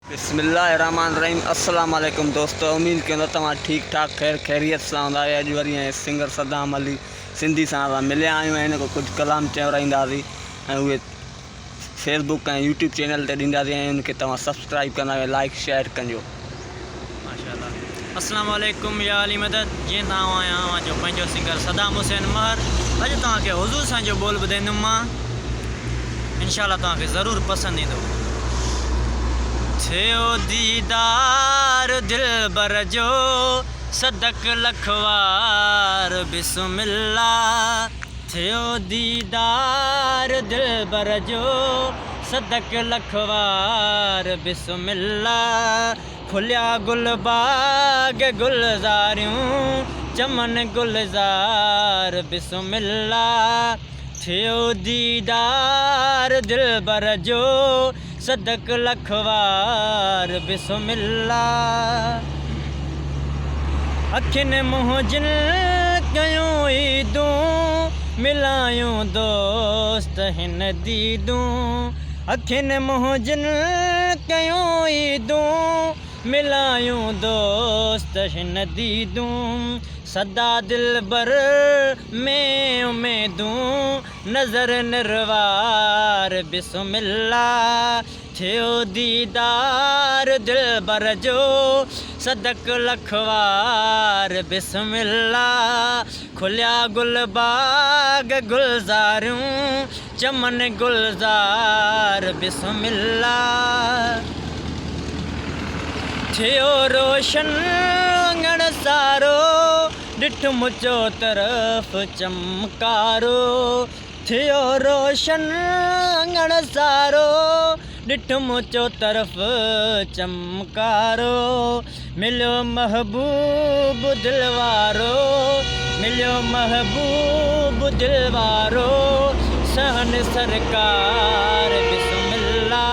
बिस्मिल्लाहिर्रहमानिर्रहीम। अस्सलाम वालेकुम दोस्तों, उम्मीद कयूं तव्हां ठीक ठाक खैरियत सां हूंदा। अॼु वरी सिंगर सदाम अली सिंधी सां मिलिया आहियूं ऐं हिन कुझु कलाम चवराईंदासीं ऐं उहे फेसबुक ऐं यूट्यूब चैनल ते ॾींदासीं ऐं उनखे तव्हां सब्सक्राइब कंदा लाइक शेयर कजो। माशाअल्लाह। अस्सलाम वालेकुम या अली मदद। जीअं तव्हां आहियां जो पंहिंजो सिंगर सदाम हुसैन महर अॼु तव्हांखे हुज़ूर सां जो बोल ॿुधाईंदुमि मां। इंशाअल्लाह तव्हांखे ज़रूरु पसंदि ईंदो। थियो दीदार दिलबर जो सदक लखवार बिस्मिल्लाह। थियो दीदार दिलबर जो सदक लखवार बिस्मिल्लाह। खुलिया गुलबाग गुलज़ारियूं चमन गुलज़ार बिस्मिल्लाह। थियो दीदार दिलबर जो सदक लखवार बिस्मिल्लाह। अखियुनि मुंहुं जिन कयूं ईदूं मिलायूं दोस्त हिन दीदूं। अखियुनि मुंहुं जिन कयूं ईदूं मिलायूं दोस्त हिन दीदूं। सदा दिलबर में उमेदूं नज़र निरवार बिस्मिल्लाह। थियो दीदार दिलबर जो सदक लखवार बिस्मिल्लाह। खुलिया गुलबाग गुलज़ारियूं चमन गुलज़ार बिस्मिल्लाह। थियो रोशन अंगण सारो ॾिठ मुचो तरफ़ चमकारो। थियो रोशन अंगण सारो ॾिठ मुचो तरफ़ चमकारो। मिलियो महबूब दिलवारो मिलियो महबूब दिलवारो सहन सरकार बिस्मिल्लाह।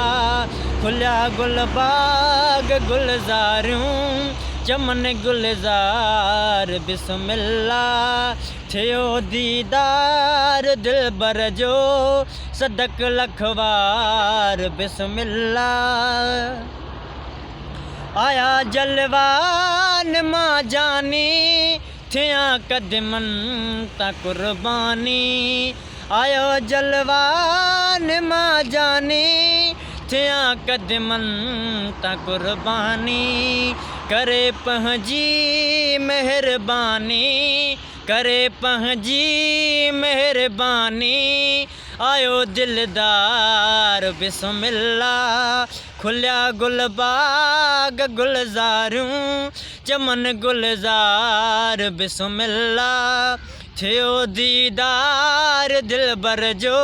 खुलिया गुलबाग गुलज़ारियूं चमन गुलज़ार बिस्मिल्लाह। थियो दीदार दिलबर जो सदक लखवार बिस्मिल्लाह। आया जलवान मां जानी थिया कदमन ता कुर्बानी। आयो जलवान मां जानी थिया कदमन ता कुर्बानी। करे पंहिंजी मेहरबानी करे पंहिंजी मेहरबानी। आयो दिलदार बिस्मिल्लाह। खुलिया गुलबाग गुलज़ारियूं चमन गुलज़ार बिस्मिल्लाह। थियो दीदार दिलबर जो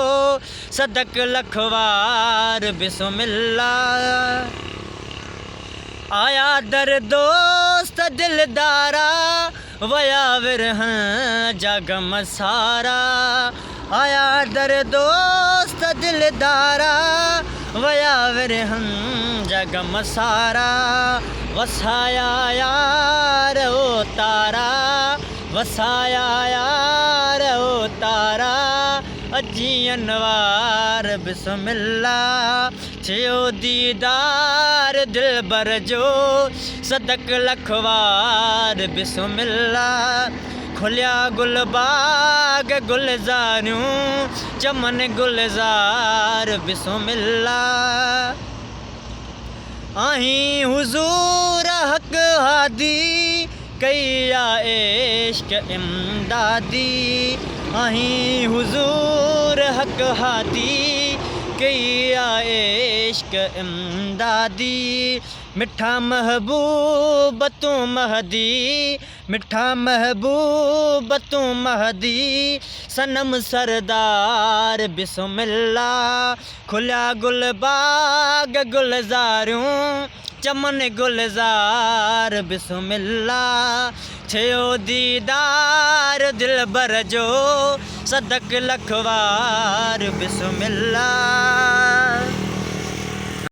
सदक लखवार बिस्मिल्लाह। आया दर दोस्त दिलदारा वया विरहं जगम सारा। आया दर दोस्त दिलदारा वया विरहं जगम सारा। वसाया यार ओ तारा वसाया यार ओ तारा अजी अनवार बिस्मिल्लाह। थियो दीदार दिलबर जो सदक लखवार बिस्मिल्लाह। खुलिया गुलबाग गुलज़ारियूं चमन गुलज़ार बिस्मिल्लाह। आहीं हुज़ूर हक़ हादी कया इश्क इमदादी। आहीं हुज़ूर हक़ हादी कया इश्क इमदादी। मिठा महबूब तूं महदी मिठा महबूब तूं महदी सनम सरदार बिस्मिल्लाह। खुलिया गुलबाग गुलज़ारियूं चमन गुलज़ार बिस्मिल्लाह। थियो दीदार दिलबर जो सदक लखवार बिस्मिल्लाह।